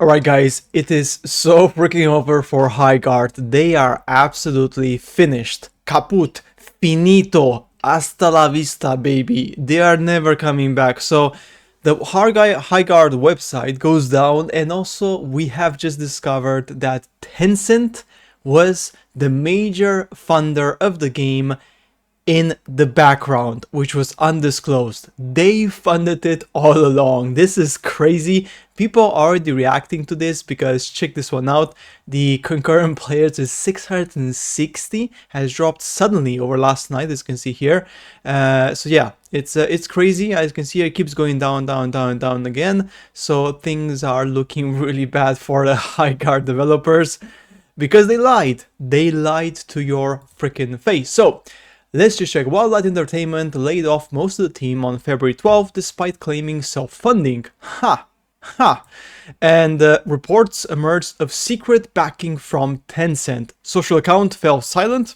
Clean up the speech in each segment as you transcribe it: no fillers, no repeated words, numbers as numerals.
Alright guys, it is so freaking over for Highguard. They are absolutely finished. Kaput. Finito. Hasta la vista, baby. They are never coming back. So the Highguard website goes down, and also we have just discovered that Tencent was the major funder of the game in the background, which was undisclosed. They funded it all along. This is crazy. People are already reacting to this because check this one out. The concurrent players is 660, has dropped suddenly over last night, as you can see here. So yeah, it's crazy. As you can see, it keeps going down, down, down, down again. So things are looking really bad for the Highguard developers because they lied. They lied to your freaking face. So let's just check. Wildlight Entertainment laid off most of the team on February 12th despite claiming self-funding. Ha! Ha! And reports emerged of secret backing from Tencent. Social account fell silent,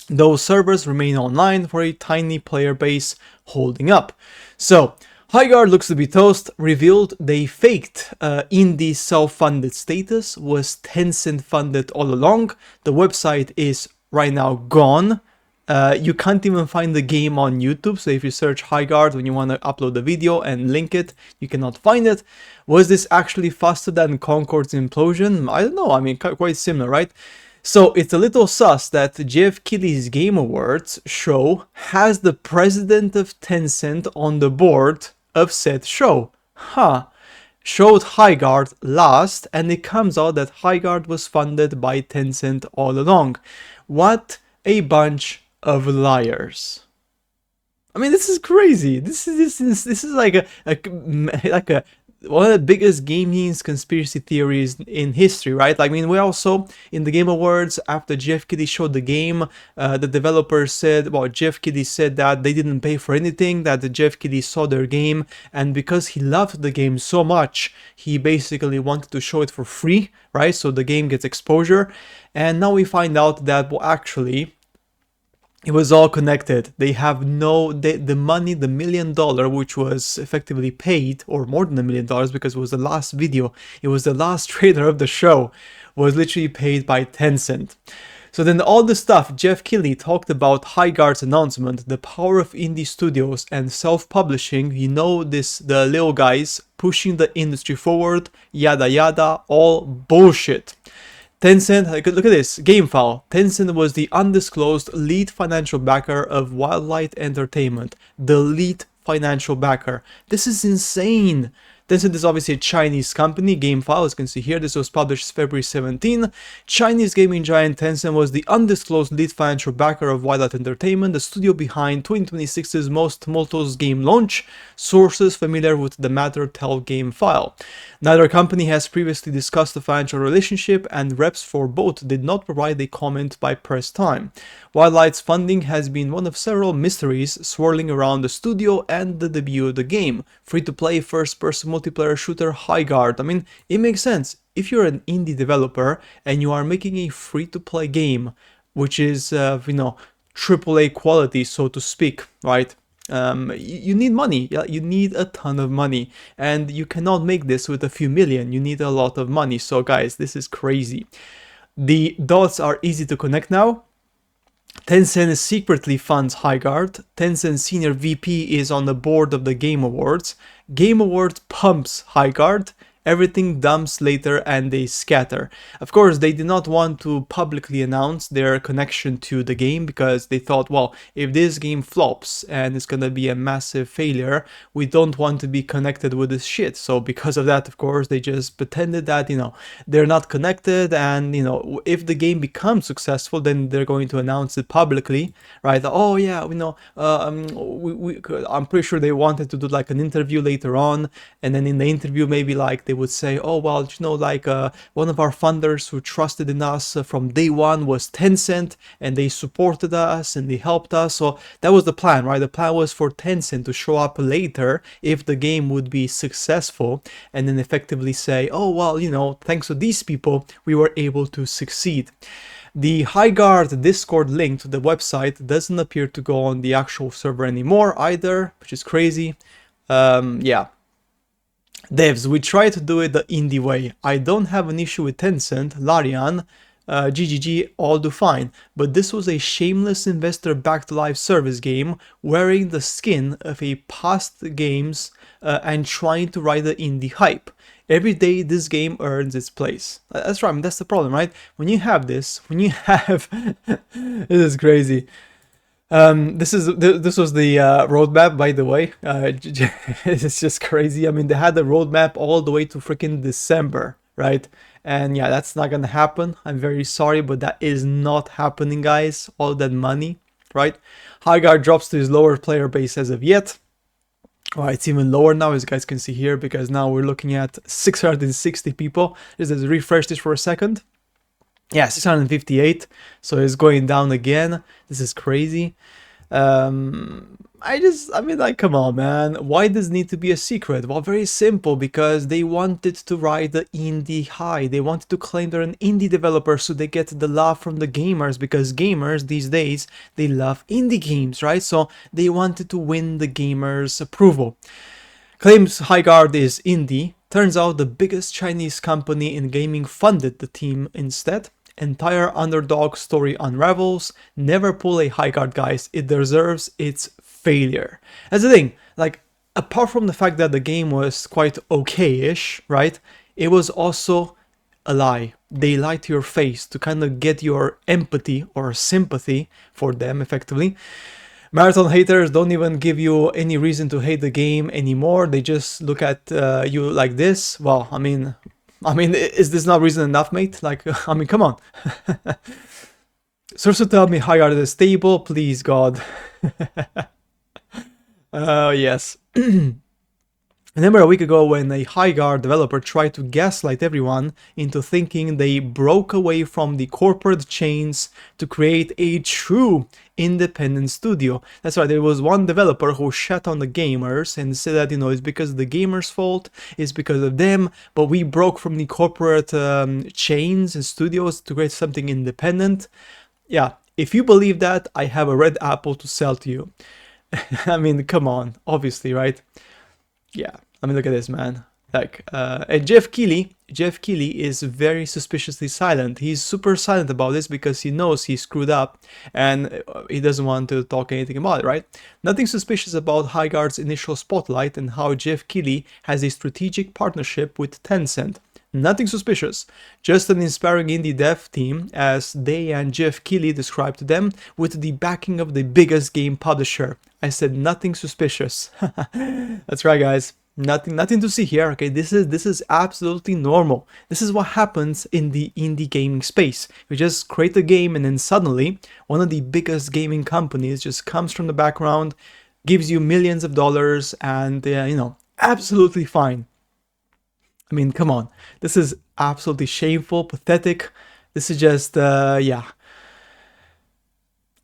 though servers remain online for a tiny player base holding up. So, Highguard looks to be toast. Revealed they faked indie self-funded status, was Tencent funded all along. The website is right now gone. You can't even find the game on YouTube, so if you search Highguard when you want to upload the video and link it, you cannot find it. Was this actually faster than Concord's implosion? I don't know, I mean, quite similar, right? So it's a little sus that Jeff Keighley's Game Awards show has the president of Tencent on the board of said show. Huh. Showed Highguard last, and it comes out that Highguard was funded by Tencent all along. What a bunch of liars. I mean, this is crazy. This is like a one of the biggest gaming conspiracy theories in history, right? Like, I mean, we also in the Game Awards, after Jeff Keighley showed the game, the developers said, well, Jeff Keighley said that they didn't pay for anything, that the Jeff Keighley saw their game, and because he loved the game so much, he basically wanted to show it for free, right? So the game gets exposure, and now we find out that, well, actually, it was all connected. They have the money, the $1 million, which was effectively paid, or more than $1 million because it was the last video, it was the last trailer of the show, was literally paid by Tencent. So then all the stuff Jeff Keighley talked about Highguard's announcement, the power of indie studios and self-publishing, you know, the little guys pushing the industry forward, yada yada, all bullshit. Tencent, look at this, game file. Tencent was the undisclosed lead financial backer of Wildlight Entertainment. The lead financial backer. This is insane. Tencent is obviously a Chinese company. Game file, as you can see here, this was published February 17. Chinese gaming giant Tencent was the undisclosed lead financial backer of Wildlight Entertainment, the studio behind 2026's most tumultuous game launch. Sources familiar with the matter tell game file. Neither company has previously discussed the financial relationship, and reps for both did not provide a comment by press time. Wildlight's funding has been one of several mysteries swirling around the studio and the debut of the game. Free-to-play first-person multiplayer shooter Highguard. I mean, it makes sense. If you're an indie developer and you are making a free-to-play game, which is, you know, AAA quality, so to speak, right? You need money. Yeah, you need a ton of money, and you cannot make this with a few million. You need a lot of money. So guys, this is crazy. The dots are easy to connect now. Tencent secretly funds Highguard. Tencent senior VP is on the board of the Game Awards. Game Awards pumps Highguard. Everything dumps later and they scatter. Of course, they did not want to publicly announce their connection to the game because they thought, well, if this game flops and it's gonna be a massive failure, we don't want to be connected with this shit. So because of that, of course, they just pretended that, you know, they're not connected, and, you know, if the game becomes successful, then they're going to announce it publicly, right? Oh yeah, you know, I'm pretty sure they wanted to do like an interview later on, and then in the interview maybe like they would say, oh, well, you know, like one of our funders who trusted in us from day one was Tencent, and they supported us and they helped us. So that was the plan, right? The plan was for Tencent to show up later if the game would be successful, and then effectively say, oh, well, you know, thanks to these people, we were able to succeed. The Highguard Discord link to the website doesn't appear to go on the actual server anymore either, which is crazy. Yeah. Devs, we try to do it the indie way. I don't have an issue with Tencent, Larian, GGG, all do fine, but this was a shameless investor-backed live service game wearing the skin of a past games and trying to ride the indie hype. Every day this game earns its place. That's right, I mean, that's the problem, right? When you have this, when you have... This is crazy. This was the roadmap, by the way. It's just crazy. I mean, they had the roadmap all the way to freaking December, right? And yeah, that's not gonna happen. I'm very sorry, but that is not happening, guys. All that money, right? Highguard drops to his lower player base as of yet. Well, it's even lower now, as you guys can see here, because now we're looking at 660 people. Let's refresh this for a second. Yeah, 658, so it's going down again. This is crazy. I mean, like, come on, man. Why does it need to be a secret? Well, very simple, because they wanted to ride the indie high. They wanted to claim they're an indie developer so they get the love from the gamers, because gamers these days, they love indie games, right? So they wanted to win the gamers' approval. Claims Highguard is indie. Turns out the biggest Chinese company in gaming funded the team instead. Entire underdog story unravels. Never pull a Highguard, guys. It deserves its failure. That's the thing. Like, apart from the fact that the game was quite okay-ish, right? It was also a lie. They lied to your face to kind of get your empathy or sympathy for them, effectively. Marathon haters don't even give you any reason to hate the game anymore. They just look at you like this. Well, I mean, is this not reason enough, mate? Like, I mean, come on. Source tell me Highguard is stable, please, God. Yes. Remember a week ago when a Highguard developer tried to gaslight everyone into thinking they broke away from the corporate chains to create a true independent studio. That's right, there was one developer who shat on the gamers and said that, you know, it's because of the gamers' fault, it's because of them, but we broke from the corporate chains and studios to create something independent. Yeah, if you believe that, I have a red apple to sell to you. I mean, come on, obviously, right? Yeah, I mean, look at this, man. Like, and Jeff Keighley is very suspiciously silent. He's super silent about this because he knows he screwed up and he doesn't want to talk anything about it, right? Nothing suspicious about Highguard's initial spotlight and how Jeff Keighley has a strategic partnership with Tencent. Nothing suspicious, just an inspiring indie dev team, as they and Jeff Keighley described them, with the backing of the biggest game publisher. I said nothing suspicious. That's right, guys. Nothing to see here. Okay, this is absolutely normal. This is what happens in the indie gaming space. You just create a game and then suddenly one of the biggest gaming companies just comes from the background, gives you millions of dollars, and you know, absolutely fine. I mean, come on. This is absolutely shameful, pathetic. This is just, yeah.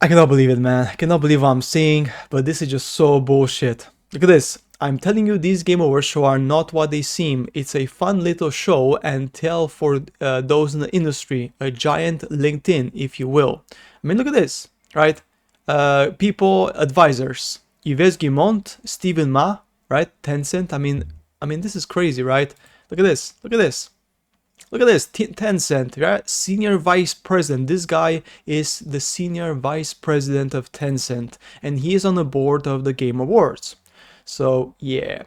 I cannot believe it, man. I cannot believe what I'm seeing, but this is just so bullshit. Look at this. I'm telling you, these Game Awards show are not what they seem. It's a fun little show and tell for those in the industry. A giant LinkedIn, if you will. I mean, look at this, right? People, advisors. Yves Guimont, Stephen Ma, right? Tencent. I mean, this is crazy, right? Look at this. Look at this. Look at this. Tencent, right? Senior Vice President. This guy is the Senior Vice President of Tencent, and he is on the board of the Game Awards. So, yeah.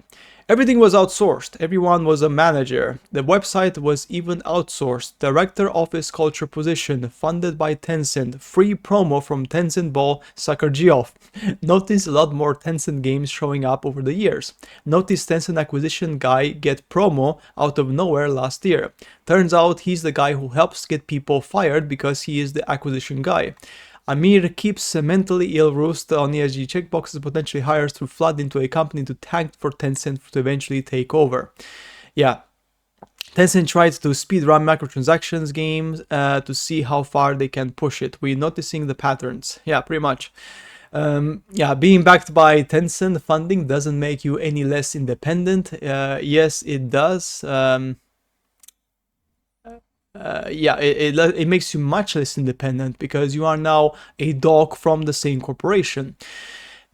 Everything was outsourced. Everyone was a manager. The website was even outsourced. Director Office Culture position, funded by Tencent. Free promo from Tencent Ball, sucker Geoff. Notice a lot more Tencent games showing up over the years. Notice Tencent acquisition guy get promo out of nowhere last year. Turns out he's the guy who helps get people fired because he is the acquisition guy. Amir keeps a mentally ill roost on ESG checkboxes, potentially hires to flood into a company to tank for Tencent to eventually take over. Yeah, Tencent tried to speedrun microtransactions games to see how far they can push it. We're noticing the patterns. Yeah, pretty much. Yeah, being backed by Tencent funding doesn't make you any less independent. Yes, it does. Yeah, it makes you much less independent because you are now a dog from the same corporation.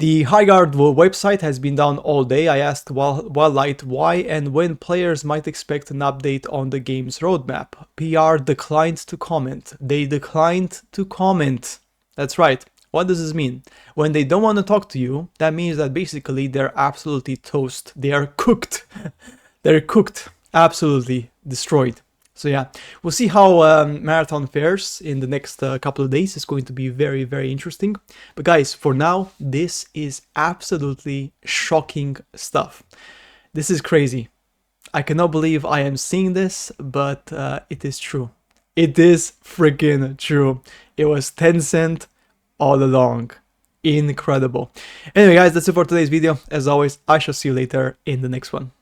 The Highguard website has been down all day. I asked Wildlight why and when players might expect an update on the game's roadmap. PR declined to comment. They declined to comment. That's right. What does this mean? When they don't want to talk to you, that means that basically they're absolutely toast. They are cooked. They're cooked. Absolutely destroyed. So yeah, we'll see how Marathon fares in the next couple of days. It's going to be very, very interesting. But guys, for now, this is absolutely shocking stuff. This is crazy. I cannot believe I am seeing this, but it is true. It is freaking true. It was Tencent all along. Incredible. Anyway, guys, that's it for today's video. As always, I shall see you later in the next one.